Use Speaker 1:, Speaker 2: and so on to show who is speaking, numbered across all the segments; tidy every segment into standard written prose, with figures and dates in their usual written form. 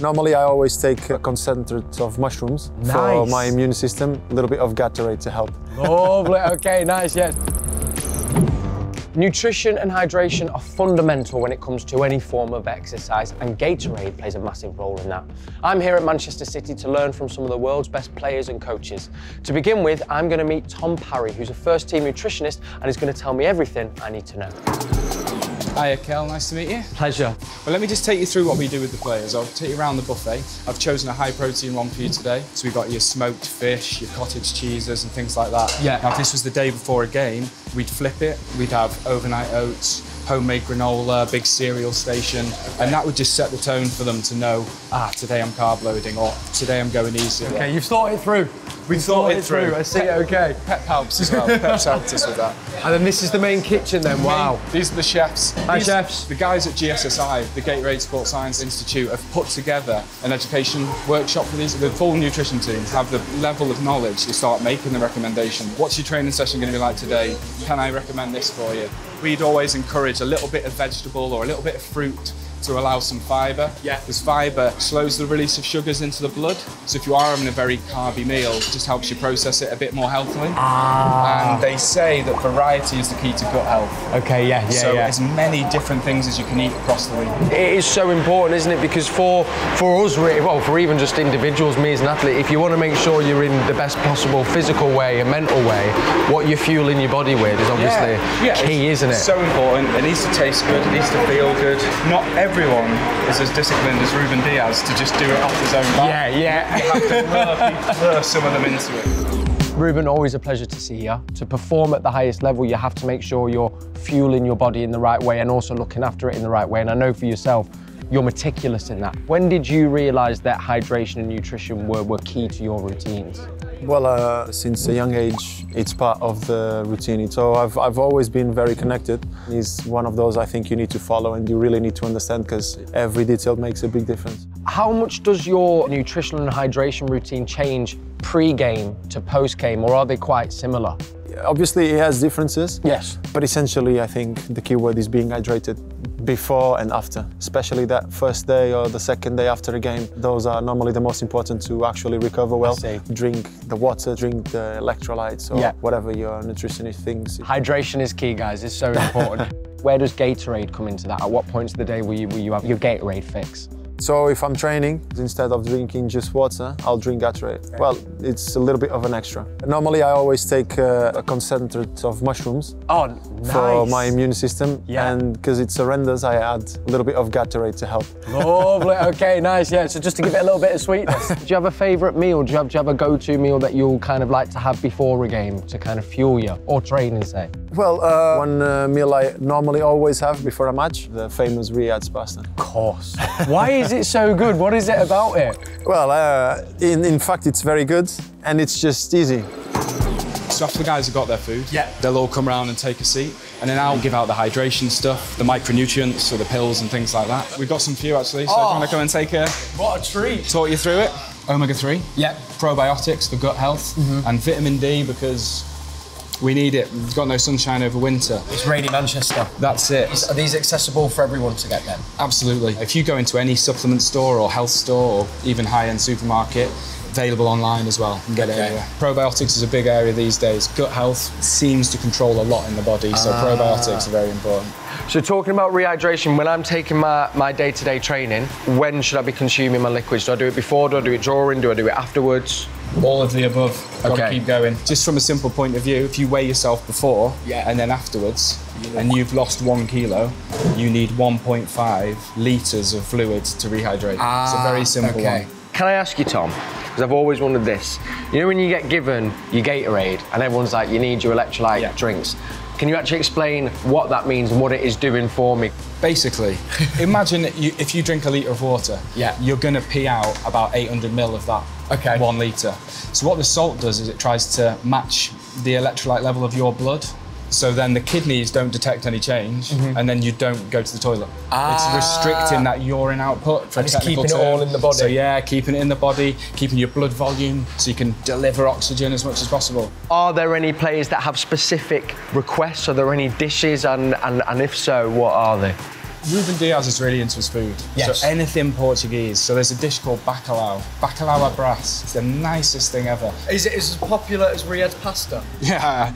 Speaker 1: Normally, I always take a concentrate of mushrooms for my immune system, a little bit of Gatorade to help.
Speaker 2: Lovely, okay, nice, yeah. Nutrition and hydration are fundamental when it comes to any form of exercise, and Gatorade plays a massive role in that. I'm here at Manchester City to learn from some of the world's best players and coaches. To begin with, I'm going to meet Tom Parry, who's a first-team nutritionist, and he's going to tell me everything I need to know.
Speaker 3: Hiya, Kel, nice to meet you.
Speaker 2: Pleasure.
Speaker 3: Well, let me just take you through what we do with the players. I'll take you around the buffet. I've chosen a high-protein one for you today. So we've got your smoked fish, your cottage cheeses and things like that.
Speaker 2: Yeah.
Speaker 3: Now, if this was the day before a game, we'd flip it. We'd have overnight oats, homemade granola, big cereal station, and that would just set the tone for them to know, today I'm carb loading, or today I'm going easy.
Speaker 2: Okay, you've thought it through.
Speaker 3: We thought it through.
Speaker 2: I see, okay.
Speaker 3: Pep helps as well. Pep's helped us with that.
Speaker 2: And then this is the main kitchen then, wow.
Speaker 3: These are the chefs.
Speaker 2: Hi, chefs.
Speaker 3: The guys at GSSI, the Gatorade Sports Science Institute, have put together an education workshop for these. The full nutrition teams have the level of knowledge to start making the recommendation. What's your training session going to be like today? Can I recommend this for you? We'd always encourage a little bit of vegetable or a little bit of fruit to allow some fibre.
Speaker 2: Yeah.
Speaker 3: Because fibre slows the release of sugars into the blood. So if you are having a very carby meal, it just helps you process it a bit more healthily. And they say that variety is the key to gut health.
Speaker 2: Okay, yeah.
Speaker 3: So as many different things as you can eat across the week.
Speaker 2: It is so important, isn't it? Because for us, well, for even just individuals, me as an athlete, if you want to make sure you're in the best possible physical way and mental way, what you're fueling your body with is obviously key, isn't it?
Speaker 3: It's so important. It needs to taste good, it needs to feel good. Not everyone is as disciplined as Rúben Dias to just do it off his own back. You have to lure some of them into it.
Speaker 2: Rúben, always a pleasure to see you. To perform at the highest level, you have to make sure you're fueling your body in the right way and also looking after it in the right way. And I know for yourself, you're meticulous in that. When did you realise that hydration and nutrition were key to your routines?
Speaker 1: Well, since a young age, it's part of the routine. So I've always been very connected. It's one of those I think you need to follow and you really need to understand because every detail makes a big difference.
Speaker 2: How much does your nutrition and hydration routine change pre-game to post-game, or are they quite similar?
Speaker 1: Obviously, it has differences.
Speaker 2: Yes.
Speaker 1: But essentially, I think the key word is being hydrated before and after, especially that first day or the second day after a game. Those are normally the most important to actually recover well. Drink the water, drink the electrolytes or whatever your nutritionist thinks.
Speaker 2: Hydration is key, guys. It's so important. Where does Gatorade come into that? At what points of the day will you have your Gatorade fix?
Speaker 1: So if I'm training, instead of drinking just water, I'll drink Gatorade. Okay. Well, it's a little bit of an extra. Normally, I always take a concentrate of mushrooms for my immune system. And because it surrenders, I add a little bit of Gatorade to help.
Speaker 2: Lovely, okay, nice, yeah. So just to give it a little bit of sweetness. Do you have a favourite meal? Do you have a go-to meal that you'll kind of like to have before a game to kind of fuel you, or training, say?
Speaker 1: Well, one meal I normally always have before a match, the famous Riyad's pasta.
Speaker 2: Of course. Why is it so good? What is it about it?
Speaker 1: Well, in fact, it's very good and it's just easy.
Speaker 3: So after the guys have got their food, they'll all come around and take a seat, and then I'll give out the hydration stuff, the micronutrients, or the pills and things like that. We've got some for you actually, so do you want to come and take a...
Speaker 2: What a treat!
Speaker 3: Talk you through it. Omega-3, probiotics for gut health, and vitamin D because we need it. We've got no sunshine over winter.
Speaker 2: It's rainy Manchester.
Speaker 3: That's it.
Speaker 2: Are these accessible for everyone to get them?
Speaker 3: Absolutely. If you go into any supplement store or health store or even high-end supermarket, available online as well, and get it anywhere. Probiotics is a big area these days. Gut health seems to control a lot in the body, so probiotics are very important.
Speaker 2: So talking about rehydration, when I'm taking my day-to-day training, when should I be consuming my liquids? Do I do it before, do I do it during, do I do it afterwards?
Speaker 3: All of the above. Gotta keep going. Just from a simple point of view, if you weigh yourself before and then afterwards, and you've lost 1 kilo, you need 1.5 litres of fluid to rehydrate. It's a very simple one.
Speaker 2: Can I ask you, Tom, because I've always wondered this, you know when you get given your Gatorade and everyone's like, you need your electrolyte drinks, can you actually explain what that means and what it is doing for me?
Speaker 3: Basically, imagine if you drink a litre of water, you're going to pee out about 800 ml of that 1 litre. So what the salt does is it tries to match the electrolyte level of your blood. So then the kidneys don't detect any change, and then you don't go to the toilet. It's restricting that urine output for a technical term.
Speaker 2: Keeping it all in the body.
Speaker 3: So keeping it in the body, keeping your blood volume so you can deliver oxygen as much as possible.
Speaker 2: Are there any players that have specific requests? Are there any dishes, and if so, what are they?
Speaker 3: Rúben Dias is really into his food.
Speaker 2: Yes.
Speaker 3: So anything Portuguese. So there's a dish called bacalhau. Bacalhau à Brás. It's the nicest thing ever.
Speaker 2: Is it as popular as Riyad's pasta?
Speaker 3: Yeah,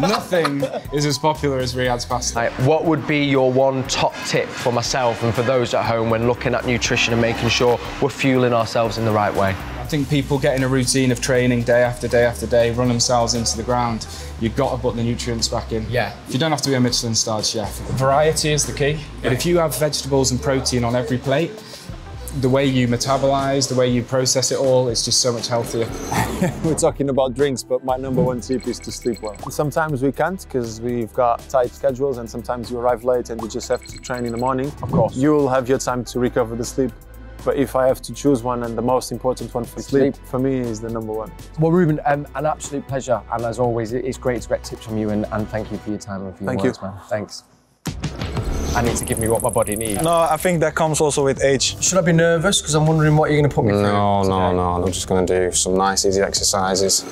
Speaker 3: nothing is as popular as Riyad's pasta.
Speaker 2: Right, what would be your one top tip for myself and for those at home when looking at nutrition and making sure we're fueling ourselves in the right way?
Speaker 3: I think people get in a routine of training day after day after day, run themselves into the ground. You've got to put the nutrients back in.
Speaker 2: Yeah.
Speaker 3: You don't have to be a Michelin-starred chef. Variety is the key. But if you have vegetables and protein on every plate, the way you metabolise, the way you process it all, it's just so much healthier.
Speaker 1: We're talking about drinks, but my #1 tip is to sleep well. Sometimes we can't because we've got tight schedules, and sometimes you arrive late and you just have to train in the morning.
Speaker 2: Of course.
Speaker 1: You'll have your time to recover the sleep. But if I have to choose one, and the most important one for sleep, for me is the #1.
Speaker 2: Well, Rúben, an absolute pleasure. And as always, it's great to get tips from you, and thank you for your time and for your words, man. Thanks. I need to give me what my body needs.
Speaker 4: No, I think that comes also with age.
Speaker 2: Should I be nervous? Because I'm wondering what you're going to put me through.
Speaker 5: No, I'm just going to do some nice, easy exercises.